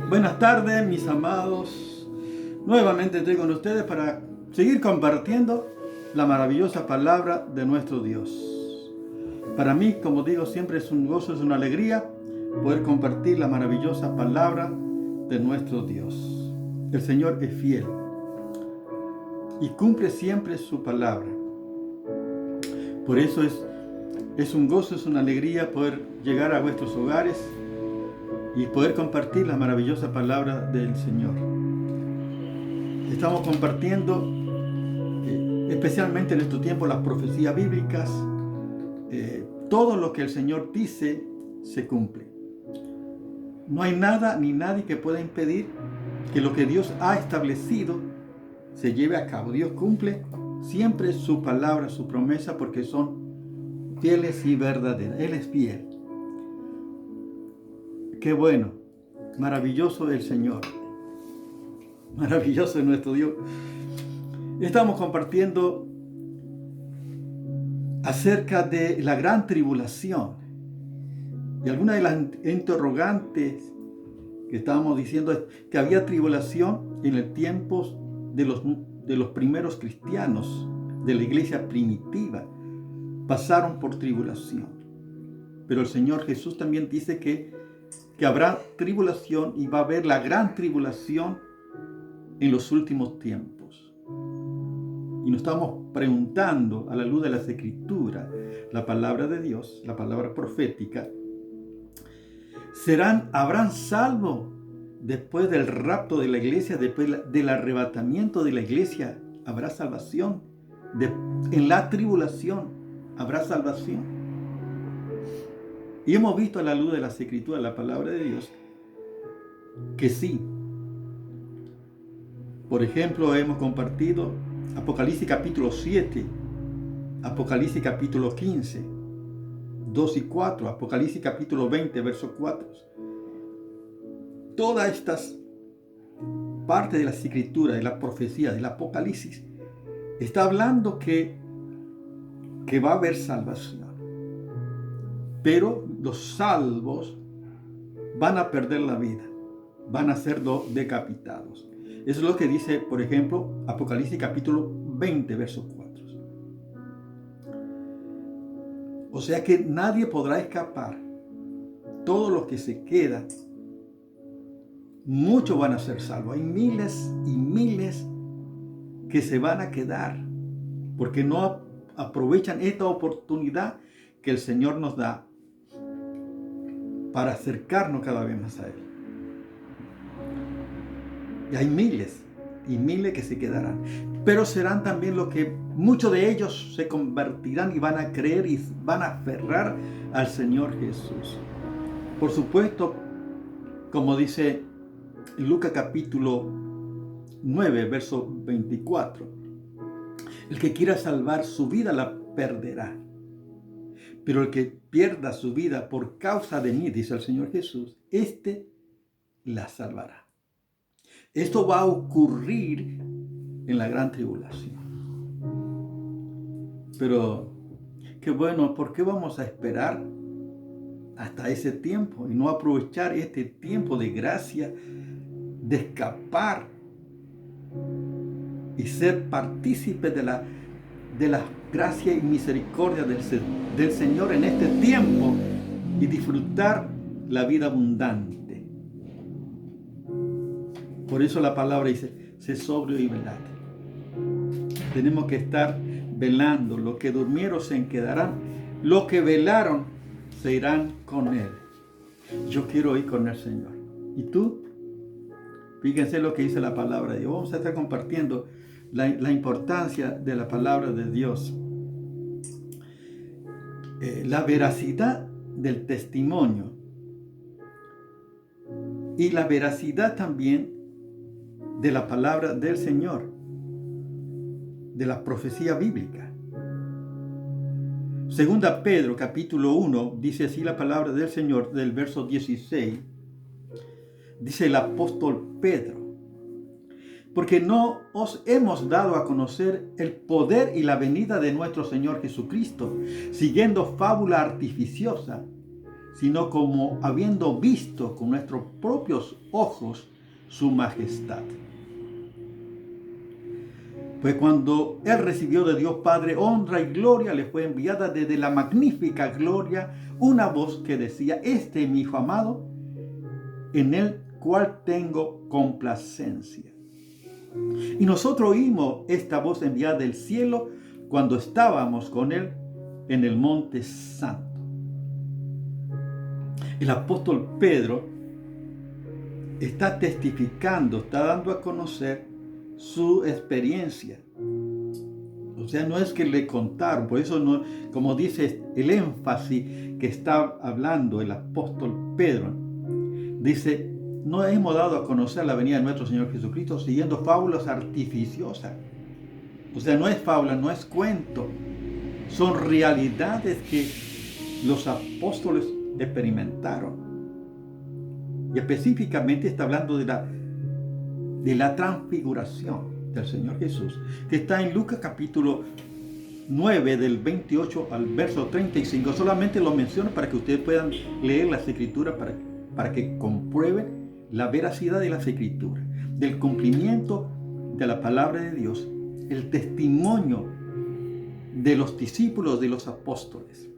Buenas tardes, mis amados. Nuevamente estoy con ustedes para seguir compartiendo la maravillosa palabra de nuestro Dios. Para mí, como digo, siempre es un gozo, es una alegría poder compartir la maravillosa palabra de nuestro Dios. El Señor es fiel y cumple siempre su palabra. Por eso es un gozo, es una alegría poder llegar a vuestros hogares y poder compartir la maravillosa palabra del Señor. Estamos compartiendo, especialmente en estos tiempos, las profecías bíblicas. Todo lo que el Señor dice se cumple. No hay nada ni nadie que pueda impedir que lo que Dios ha establecido se lleve a cabo. Dios cumple siempre su palabra, su promesa, porque son fieles y verdaderas. Él es fiel. Qué bueno, maravilloso el Señor, maravilloso es nuestro Dios. Estamos compartiendo acerca de la gran tribulación y algunas de las interrogantes que estábamos diciendo es que había tribulación en el tiempo de los primeros cristianos de la iglesia primitiva. Pasaron por tribulación, pero el Señor Jesús también dice que habrá tribulación y va a haber la gran tribulación en los últimos tiempos. Y nos estamos preguntando a la luz de las Escrituras, la palabra de Dios, la palabra profética, ¿habrán salvo después del rapto de la iglesia, después del arrebatamiento de la iglesia? ¿Habrá salvación? En la tribulación, ¿habrá salvación? Y hemos visto a la luz de las Escrituras, la palabra de Dios, que sí. Por ejemplo, hemos compartido Apocalipsis capítulo 7, Apocalipsis capítulo 15, 2 y 4, Apocalipsis capítulo 20, verso 4. Todas estas partes de las Escrituras, de la profecía, del Apocalipsis, está hablando que va a haber salvación. Pero los salvos van a perder la vida, van a ser decapitados. Eso es lo que dice, por ejemplo, Apocalipsis capítulo 20, verso 4. O sea que nadie podrá escapar. Todos los que se quedan, muchos van a ser salvos. Hay miles y miles que se van a quedar porque no aprovechan esta oportunidad que el Señor nos da para acercarnos cada vez más a Él. Y hay miles y miles que se quedarán. Pero serán también los que muchos de ellos se convertirán y van a creer y van a aferrar al Señor Jesús. Por supuesto, como dice Lucas capítulo 9, verso 24, el que quiera salvar su vida la perderá. Pero el que pierda su vida por causa de mí, dice el Señor Jesús, éste la salvará. Esto va a ocurrir en la gran tribulación. Pero, qué bueno, ¿por qué vamos a esperar hasta ese tiempo y no aprovechar este tiempo de gracia, de escapar y ser partícipes de la gracia y misericordia del Señor en este tiempo y disfrutar la vida abundante? Por eso la palabra dice, sé sobrio y velad. Tenemos que estar velando. Los que durmieron se quedarán, los que velaron se irán con Él. Yo quiero ir con el Señor. ¿Y tú? Fíjense lo que dice la palabra de Dios. Vamos a estar compartiendo la importancia de la palabra de Dios. La veracidad del testimonio y la veracidad también de la palabra del Señor, de la profecía bíblica. Segunda Pedro capítulo 1 dice así la palabra del Señor, del verso 16. Dice el apóstol Pedro: porque no os hemos dado a conocer el poder y la venida de nuestro Señor Jesucristo, siguiendo fábula artificiosa, sino como habiendo visto con nuestros propios ojos su majestad. Pues cuando él recibió de Dios Padre honra y gloria, le fue enviada desde la magnífica gloria una voz que decía: este es mi Hijo amado, en el cual tengo complacencia. Y nosotros oímos esta voz enviada del cielo cuando estábamos con él en el monte santo. El apóstol Pedro está testificando, está dando a conocer su experiencia. O sea, no es que le contaron, por eso no, como dice el énfasis que está hablando el apóstol Pedro, dice: no hemos dado a conocer la venida de nuestro Señor Jesucristo siguiendo fábulas artificiosas. O sea, no es fábula, no es cuento, son realidades que los apóstoles experimentaron. Y específicamente está hablando de la transfiguración del Señor Jesús, que está en Lucas capítulo 9 del 28 al verso 35. Solamente lo menciono para que ustedes puedan leer las escrituras, para que comprueben la veracidad de las escrituras, del cumplimiento de la palabra de Dios, el testimonio de los discípulos, de los apóstoles.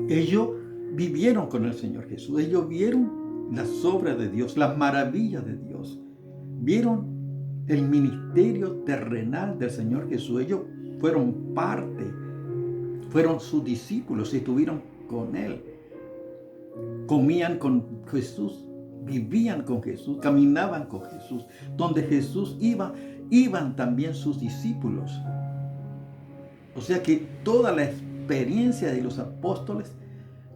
Ellos vivieron con el Señor Jesús, ellos vieron las obras de Dios, las maravillas de Dios, vieron el ministerio terrenal del Señor Jesús. Ellos fueron parte, fueron sus discípulos y estuvieron con Él. Comían con Jesús, vivían con Jesús, caminaban con Jesús. Donde Jesús iba, iban también sus discípulos. O sea que toda la experiencia de los apóstoles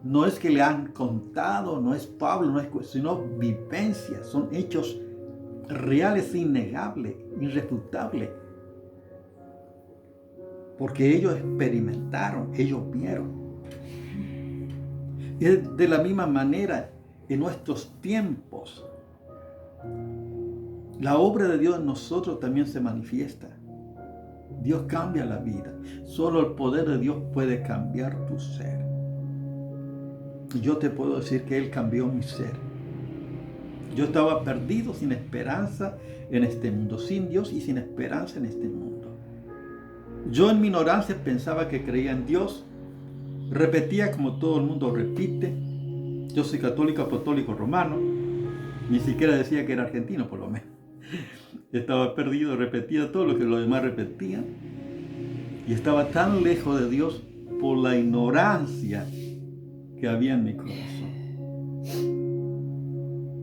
no es que le han contado, no es Pablo, no es, sino vivencias, son hechos reales, innegables, irrefutables. Porque ellos experimentaron, ellos vieron. Y de la misma manera, en nuestros tiempos, la obra de Dios en nosotros también se manifiesta. Dios cambia la vida. Solo el poder de Dios puede cambiar tu ser. Y yo te puedo decir que Él cambió mi ser. Yo estaba perdido, sin esperanza en este mundo, sin Dios y sin esperanza en este mundo. Yo en mi ignorancia pensaba que creía en Dios. Repetía como todo el mundo repite: yo soy católico, apostólico, romano. Ni siquiera decía que era argentino, por lo menos. Estaba perdido, repetía todo lo que los demás repetían. Y estaba tan lejos de Dios por la ignorancia que había en mi corazón.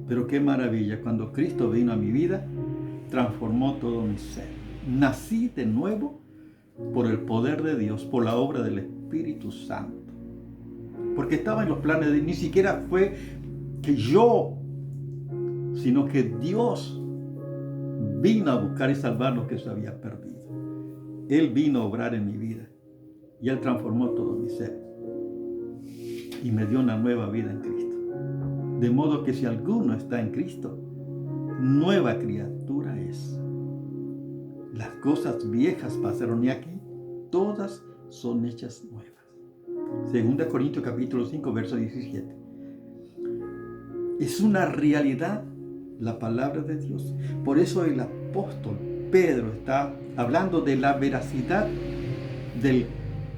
Pero qué maravilla, cuando Cristo vino a mi vida, transformó todo mi ser. Nací de nuevo por el poder de Dios, por la obra del Espíritu Santo. Porque estaba en los planes de Dios. Ni siquiera fue que yo, sino que Dios vino a buscar y salvar lo que se había perdido. Él vino a obrar en mi vida y Él transformó todo mi ser y me dio una nueva vida en Cristo. De modo que si alguno está en Cristo, nueva criatura es. Las cosas viejas pasaron y aquí todas son hechas nuevas. 2 Corintios capítulo 5, verso 17. Es una realidad la palabra de Dios. Por eso el apóstol Pedro está hablando de la veracidad del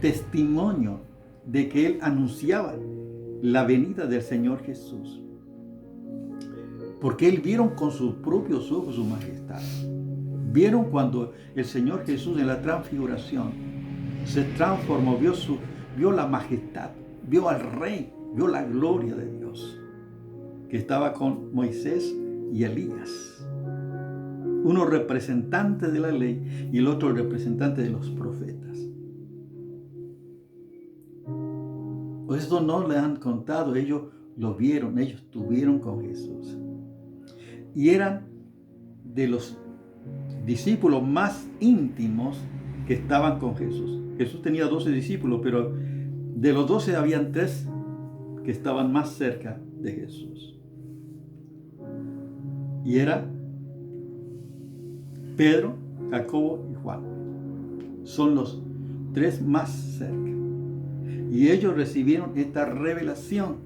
testimonio de que él anunciaba la venida del Señor Jesús. Porque él vieron con sus propios ojos su majestad. Vieron cuando el Señor Jesús en la transfiguración se transformó, vio la majestad, vio al Rey, vio la gloria de Dios, que estaba con Moisés y Elías. Uno representante de la ley y el otro representante de los profetas. Pues esto no le han contado, ellos lo vieron, ellos estuvieron con Jesús. Y eran de los discípulos más íntimos que estaban con Jesús. Jesús tenía 12 discípulos, pero de los 12 habían 3 que estaban más cerca de Jesús. Y era Pedro, Jacobo y Juan. Son los 3 más cerca. Y ellos recibieron esta revelación,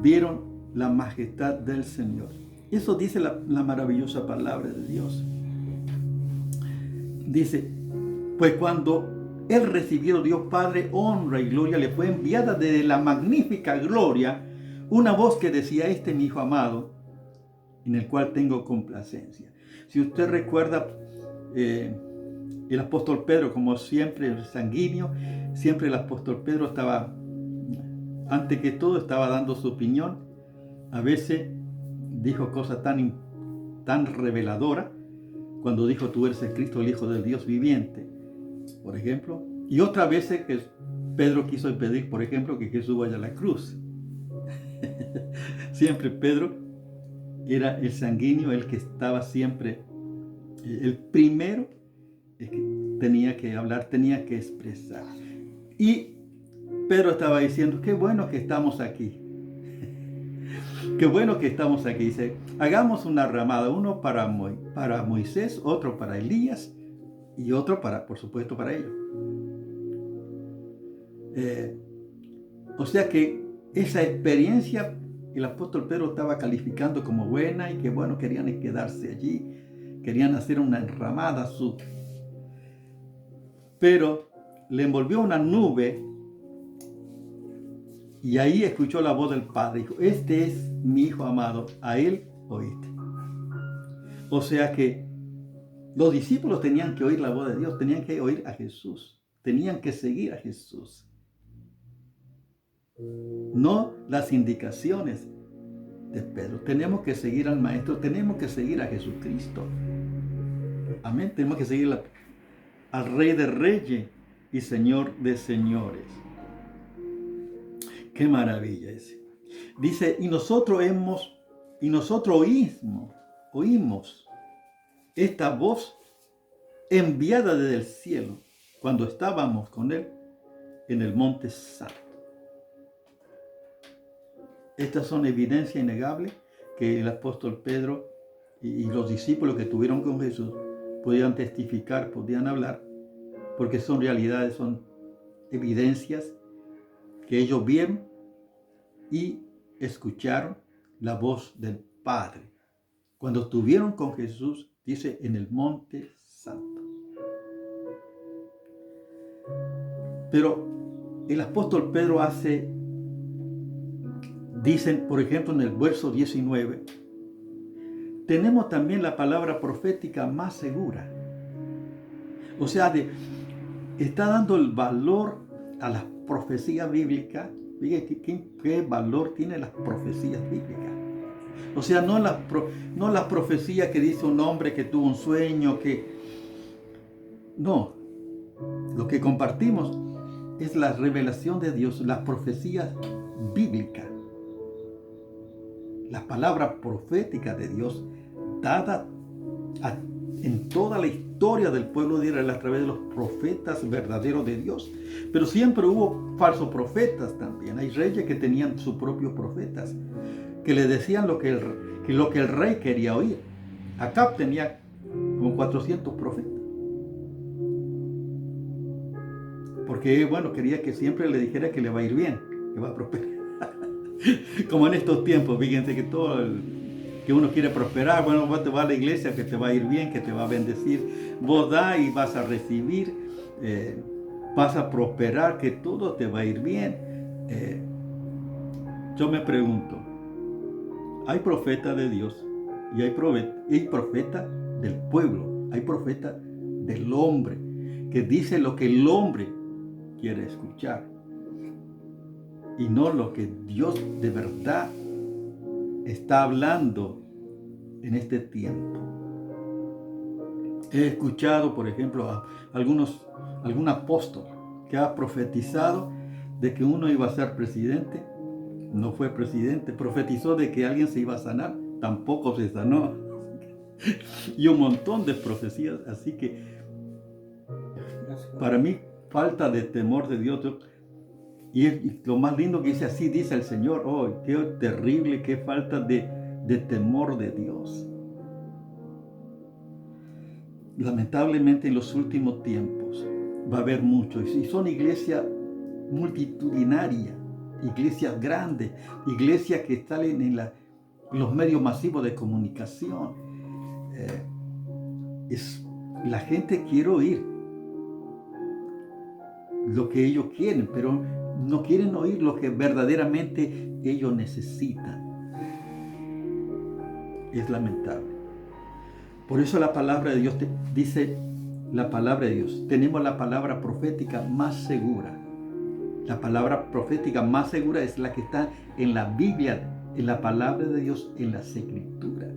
vieron la majestad del Señor. Eso dice la maravillosa palabra de Dios. Dice, pues cuando Él recibió, Dios Padre, honra y gloria, le fue enviada desde la magnífica gloria una voz que decía: este es mi Hijo amado, en el cual tengo complacencia. Si usted recuerda, el apóstol Pedro, como siempre, el sanguíneo, siempre el apóstol Pedro estaba, antes que todo, estaba dando su opinión. A veces dijo cosas tan reveladoras, cuando dijo: tú eres el Cristo, el Hijo del Dios viviente, por ejemplo. Y otras veces que Pedro quiso impedir, por ejemplo, que Jesús vaya a la cruz. Siempre Pedro era el sanguíneo, el que estaba siempre, el primero que tenía que hablar, tenía que expresar. Y Pedro estaba diciendo: qué bueno que estamos aquí. Qué bueno que estamos aquí. Dice: hagamos una ramada, uno para Moisés, otro para Elías y otro por supuesto, para ellos. O sea que esa experiencia el apóstol Pedro estaba calificando como buena, y que bueno, querían quedarse allí, querían hacer una enramada. Pero le envolvió una nube, y ahí escuchó la voz del Padre. Dijo: este es mi Hijo amado, a Él oíste. O sea que los discípulos tenían que oír la voz de Dios, tenían que oír a Jesús, tenían que seguir a Jesús. No las indicaciones de Pedro. Tenemos que seguir al Maestro, tenemos que seguir a Jesucristo. Amén. Tenemos que seguir al Rey de Reyes y Señor de Señores. Qué maravilla es. Dice: y nosotros oímos esta voz enviada desde el cielo cuando estábamos con Él en el monte santo. Estas son evidencias innegables que el apóstol Pedro y los discípulos que estuvieron con Jesús podían testificar, podían hablar, porque son realidades, son evidencias que ellos vieron y escucharon la voz del Padre cuando estuvieron con Jesús, dice, en el monte santo. Pero el apóstol Pedro dicen, por ejemplo, en el verso 19, tenemos también la palabra profética más segura. O sea, está dando el valor a las profecías bíblicas. Fíjate qué valor tienen las profecías bíblicas. O sea, no las profecías que dice un hombre que tuvo un sueño, no. Lo que compartimos es la revelación de Dios, las profecías bíblicas. La palabra profética de Dios dada en toda la historia del pueblo de Israel a través de los profetas verdaderos de Dios. Pero siempre hubo falsos profetas también. Hay reyes que tenían sus propios profetas, que le decían lo que el rey quería oír. Acab tenía como 400 profetas. Porque, bueno, quería que siempre le dijera que le va a ir bien, que va a prosperar. Como en estos tiempos, fíjense que uno quiere prosperar. Bueno, vos te vas a la iglesia, que te va a ir bien, que te va a bendecir. Vos da y vas a recibir, vas a prosperar, que todo te va a ir bien. Yo me pregunto, hay profetas de Dios y hay profetas del pueblo, hay profetas del hombre, que dice lo que el hombre quiere escuchar y no lo que Dios de verdad está hablando en este tiempo. He escuchado, por ejemplo, a algún apóstol que ha profetizado de que uno iba a ser presidente, no fue presidente. Profetizó de que alguien se iba a sanar, tampoco se sanó. Y un montón de profecías. Así que para mí, falta de temor de Dios. Y lo más lindo que dice: así dice el Señor. Oh, qué terrible, qué falta de temor de Dios. Lamentablemente en los últimos tiempos va a haber mucho. Y son iglesias multitudinaria, iglesias grandes, iglesias que salen en los medios masivos de comunicación. La gente quiere oír lo que ellos quieren, pero no quieren oír lo que verdaderamente ellos necesitan. Es lamentable. Por eso la palabra de Dios dice, la palabra de Dios, tenemos la palabra profética más segura. La palabra profética más segura es la que está en la Biblia, en la palabra de Dios, en las Escrituras.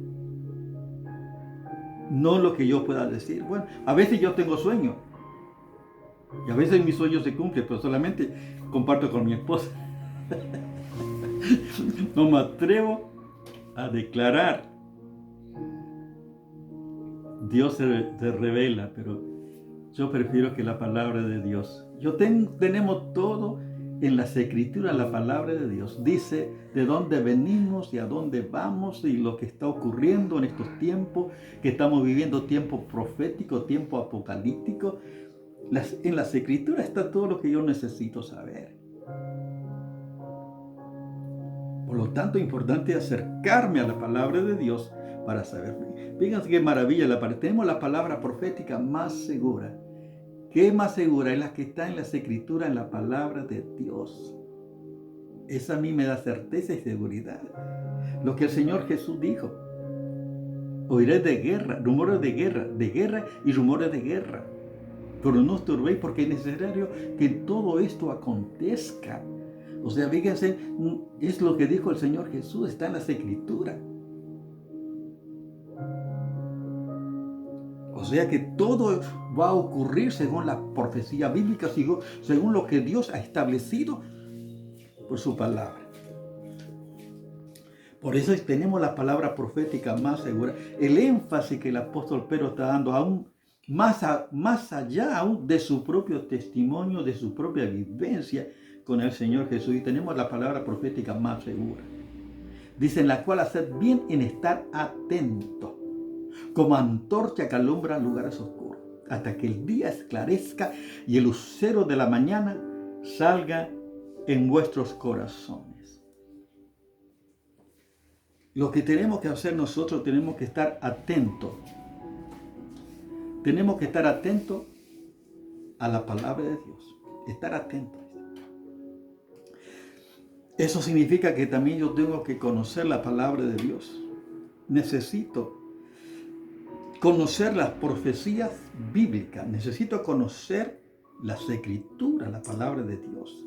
No lo que yo pueda decir. Bueno, a veces yo tengo sueños. Y a veces mis sueños se cumplen, pero solamente comparto con mi esposa. No me atrevo a declarar. Dios se revela, pero yo prefiero que la palabra de Dios. Tenemos todo en las Escrituras, la palabra de Dios. Dice de dónde venimos y a dónde vamos y lo que está ocurriendo en estos tiempos, que estamos viviendo tiempo profético, tiempo apocalíptico. En las Escrituras está todo lo que yo necesito saber. Por lo tanto, es importante acercarme a la palabra de Dios para saber. Fíjense qué maravilla, tenemos la palabra profética más segura. ¿Qué más segura? Es la que está en las Escrituras, en la palabra de Dios. Esa a mí me da certeza y seguridad. Lo que el Señor Jesús dijo. Oiré de guerra, rumores de guerra y rumores de guerra. Pero no os turbéis porque es necesario que todo esto acontezca. O sea, fíjense, es lo que dijo el Señor Jesús, está en las Escrituras. O sea que todo va a ocurrir según la profecía bíblica, según lo que Dios ha establecido por su palabra. Por eso tenemos la palabra profética más segura. El énfasis que el apóstol Pedro está dando aún más allá aún de su propio testimonio, de su propia vivencia con el Señor Jesús. Y tenemos la palabra profética más segura. Dice, en la cual haced bien en estar atentos, como antorcha que alumbra lugares oscuros, hasta que el día esclarezca y el lucero de la mañana salga en vuestros corazones. Lo que tenemos que hacer nosotros, tenemos que estar atentos. Tenemos que estar atentos a la palabra de Dios. Estar atentos. Eso significa que también yo tengo que conocer la palabra de Dios. Necesito conocer las profecías bíblicas. Necesito conocer las Escrituras, la palabra de Dios.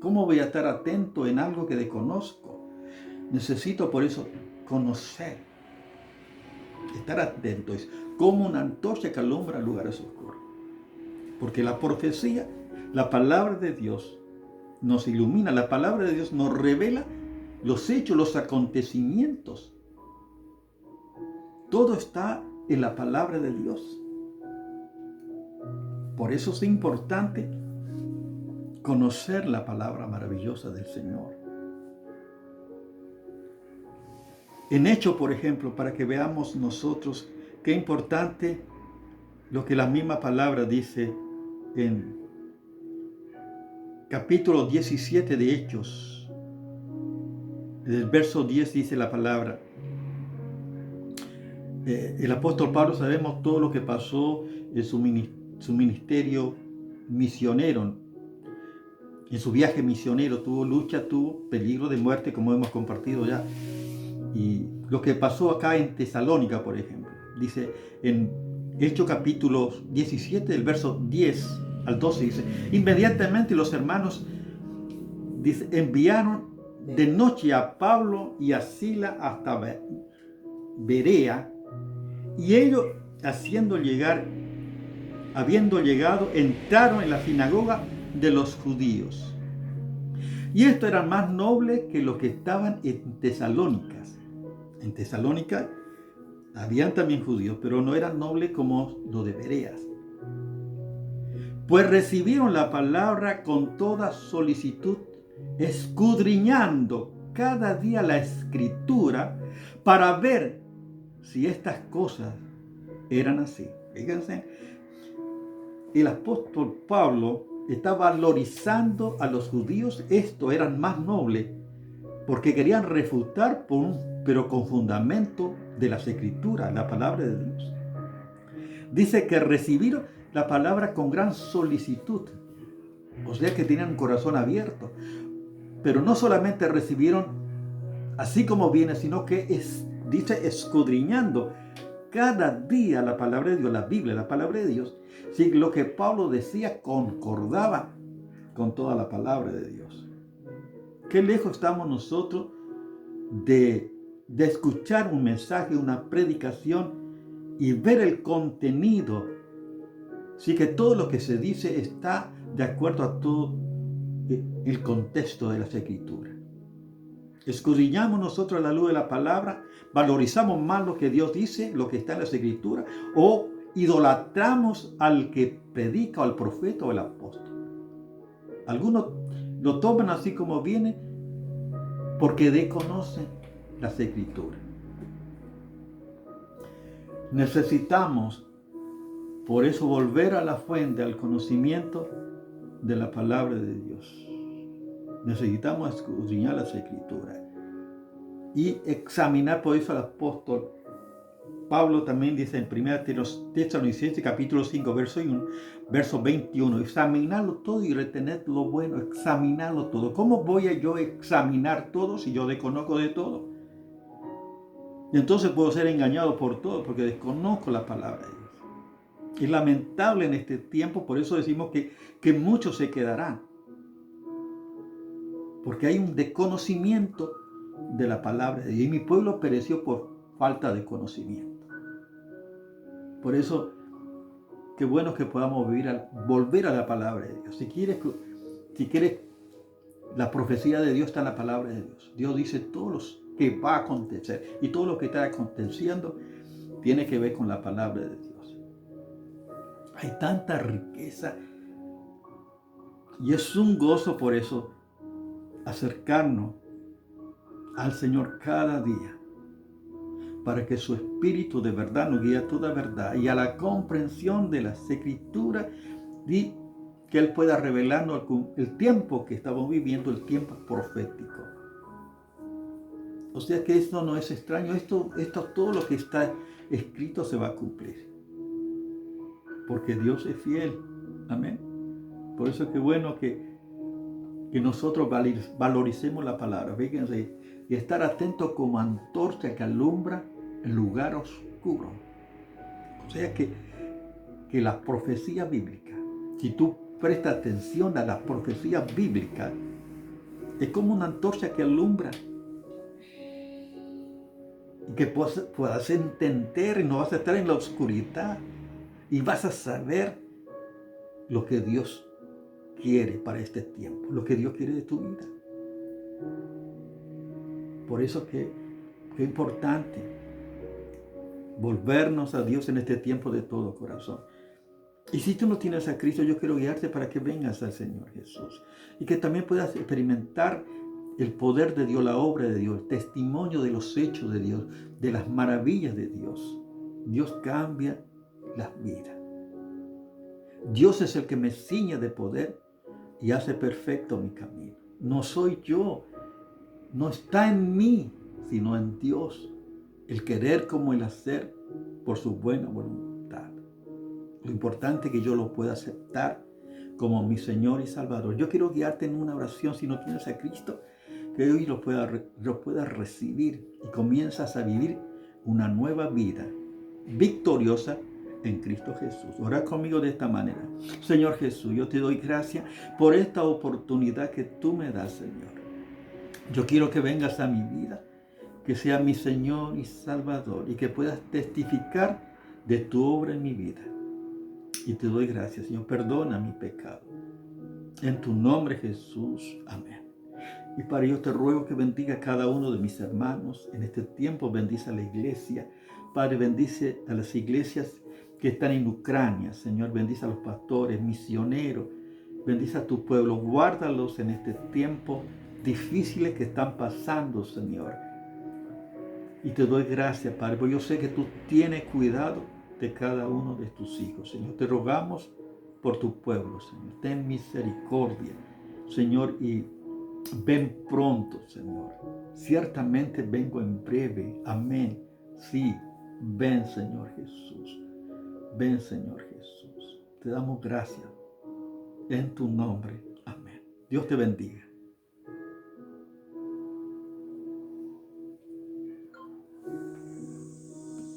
¿Cómo voy a estar atento en algo que desconozco? Necesito por eso conocer. Estar atento es como una antorcha que alumbra lugares oscuros. Porque la profecía, la palabra de Dios, nos ilumina. La palabra de Dios nos revela los hechos, los acontecimientos. Todo está en la palabra de Dios. Por eso es importante conocer la palabra maravillosa del Señor. En Hechos, por ejemplo, para que veamos nosotros qué importante lo que la misma palabra dice en capítulo 17 de Hechos. En el verso 10 dice la palabra. El apóstol Pablo, sabemos todo lo que pasó en su ministerio misionero. En su viaje misionero tuvo lucha, tuvo peligro de muerte, como hemos compartido ya. Y lo que pasó acá en Tesalónica, por ejemplo, dice en Hechos capítulo 17, del verso 10 al 12, dice, inmediatamente los hermanos enviaron de noche a Pablo y a Silas hasta Berea, y ellos, habiendo llegado, entraron en la sinagoga de los judíos. Y estos eran más nobles que los que estaban en Tesalónica. En Tesalónica habían también judíos, pero no eran nobles como los de Berea. Pues recibieron la palabra con toda solicitud, escudriñando cada día la Escritura para ver si estas cosas eran así. Fíjense, el apóstol Pablo está valorizando a los judíos. Estos eran más nobles porque querían refutar, pero con fundamento de las Escrituras, la palabra de Dios. Dice que recibieron la palabra con gran solicitud. O sea que tenían un corazón abierto. Pero no solamente recibieron así como viene, sino que dice escudriñando cada día la palabra de Dios, la Biblia, la palabra de Dios. Si lo que Pablo decía concordaba con toda la palabra de Dios. Qué lejos estamos nosotros de escuchar un mensaje, una predicación y ver el contenido. Sí, que todo lo que se dice está de acuerdo a todo el contexto de las Escrituras. Escudriñamos nosotros a la luz de la palabra, valorizamos más lo que Dios dice, lo que está en las Escrituras, o idolatramos al que predica, o al profeta o al apóstol. Algunos lo toman así como viene porque desconocen las Escrituras. Necesitamos, por eso, volver a la fuente, al conocimiento de la palabra de Dios. Necesitamos escudriñar las Escrituras y examinar. Por eso el apóstol Pablo también dice en 1 Tesalonicenses capítulo 5, verso 21, examinarlo todo y retener lo bueno, examinarlo todo. ¿Cómo voy a yo examinar todo si yo desconozco de todo? Y entonces puedo ser engañado por todo porque desconozco la palabra de Dios. Es lamentable en este tiempo, por eso decimos que muchos se quedarán. Porque hay un desconocimiento de la palabra de Dios. Y mi pueblo pereció por falta de conocimiento. Por eso, qué bueno que podamos volver a la palabra de Dios. Si quieres, la profecía de Dios está en la palabra de Dios. Dios dice todo lo que va a acontecer. Y todo lo que está aconteciendo tiene que ver con la palabra de Dios. Hay tanta riqueza. Y es un gozo por eso acercarnos al Señor cada día, para que su Espíritu de verdad nos guíe a toda verdad y a la comprensión de las Escrituras, y que Él pueda revelarnos el tiempo que estamos viviendo, el tiempo profético. O sea que esto no es extraño, esto todo lo que está escrito se va a cumplir, porque Dios es fiel. Amén. Por eso es bueno que nosotros valoricemos la palabra, fíjense, y estar atentos como antorcha que alumbra el lugar oscuro. O sea que la profecía bíblica, si tú prestas atención a la profecía bíblica, es como una antorcha que alumbra y que puedas entender y no vas a estar en la oscuridad y vas a saber lo que Dios quiere para este tiempo, lo que Dios quiere de tu vida. Por eso que es importante volvernos a Dios en este tiempo de todo corazón. Y si tú no tienes a Cristo, yo quiero guiarte para que vengas al Señor Jesús y que también puedas experimentar el poder de Dios, la obra de Dios, el testimonio de los hechos de Dios, de las maravillas de Dios. Dios cambia las vidas. Dios es el que me ciñe de poder y hace perfecto mi camino. No soy yo, no está en mí, sino en Dios, el querer como el hacer por su buena voluntad. Lo importante es que yo lo pueda aceptar como mi Señor y Salvador. Yo quiero guiarte en una oración, si no tienes a Cristo, que hoy lo puedas recibir y comienzas a vivir una nueva vida victoriosa en Cristo Jesús. Ora conmigo de esta manera. Señor Jesús, yo te doy gracias por esta oportunidad que tú me das, Señor. Yo quiero que vengas a mi vida, que sea mi Señor y Salvador, y que puedas testificar de tu obra en mi vida. Y te doy gracias, Señor. Perdona mi pecado. En tu nombre, Jesús. Amén. Y para ello te ruego que bendiga a cada uno de mis hermanos. En este tiempo bendice a la iglesia. Padre, bendice a las iglesias que están en Ucrania. Señor, bendice a los pastores, misioneros. Bendice a tu pueblo. Guárdalos en este tiempo difíciles que están pasando, Señor. Y te doy gracias, Padre, porque yo sé que tú tienes cuidado de cada uno de tus hijos. Señor, te rogamos por tu pueblo, Señor. Ten misericordia, Señor, y ven pronto, Señor. Ciertamente vengo en breve. Amén. Sí, ven, Señor Jesús. Ven, Señor Jesús. Te damos gracias en tu nombre. Amén. Dios te bendiga.